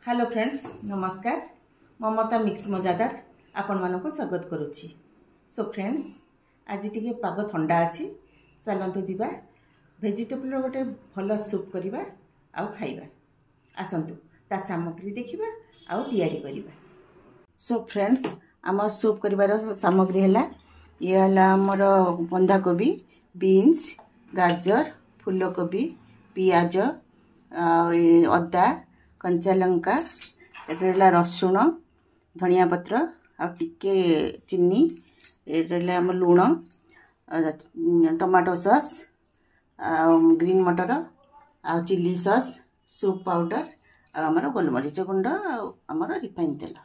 Hello friends, नमस्कार। ममता mix मजादार आपण मानक स्वागत करुच्ची। सो फ्रेंड्स, आज टी पाग ठंडा अच्छी, चलतु जीवा वेजिटेबल गोटे भल सूप करवा आउ खाइबा। आसतु ता सामग्री देखिबा आउ तैयारी करवा। सो फ्रेंड्स, आम सूप करिवार सामग्री है ये आमर बंधा कोबी, बीन्स, गाजर, फूलकोबी, पियाज, अदा, कंचा लंका, रसुण, धनिया पत्र, आके चीनी, आम लुण, टमाटो सॉस, ग्रीन मटर, चिली सॉस, सूप पाउडर, आमर गोलमरीच गुंड, आमर रिफाइन तेल।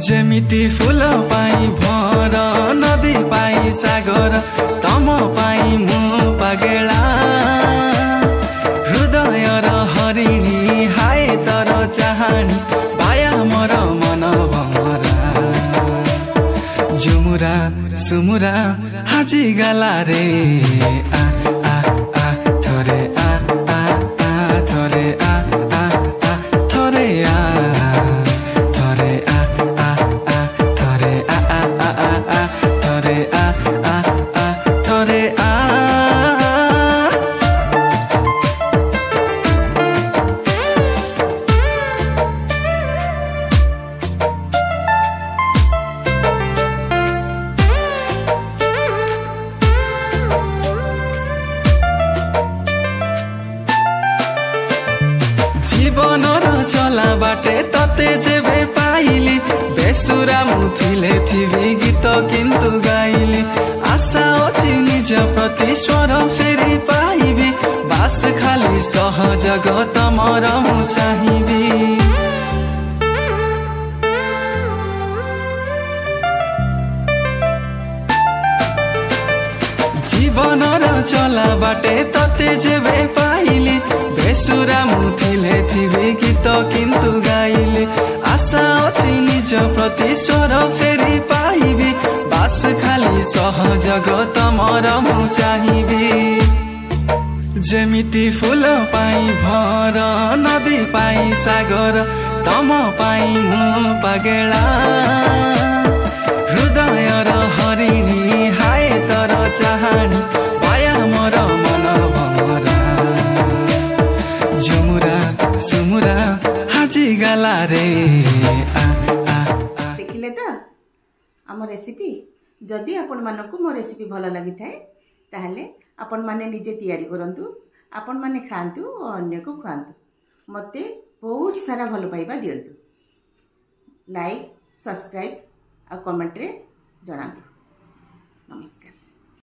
जेमिति फूल पाई भर नदी पाई सागर तम पाई मु पागेला हृदय हरिणी हाय तर चाहानी पाया मोर मन भमरा झुमुरा सुमुरा हाजी गला रे आ आ आ थोरे आ आ आ थोरे आ आ आ थोरे आ थोरे आ जीवनर चला बाटे तते जेबे पाइली बेसुरा मुथिले थिबी गीत किंतु गाइली आशा अछि निज प्रति स्वर फेरी पाइबी बास खाली सहजग तमर मु चाहिबी जीवनर चला बाटे तते जेबे पाइली बेसुरा मुथिले थिबी गीत किंतु गाइली आशा अछि निज प्रति स्वर फेरी पाइबी बास खाली सहजग तमर मु चाहिबी जेमिति फूल पाई भर नदी पाई सागर तम पाई मु पागेला हृदय हरिणी हाय तर चाहानी पाया मोर मन भमरा झुमुरा सुमुरा हाजी गला रे आ आ आ। देखिले तो आम रेसिपी जदि आपण मानक मो रेसिपी भल लगी थाए ताहले आपण माने निजे तैयारी करंतु, आपण माने खांतु और अन्य को खुआंतु। मते बहुत सारा भल पाइबा दियंतु। लाइक, सब्सक्राइब और कमेंट रे जणातु। नमस्कार।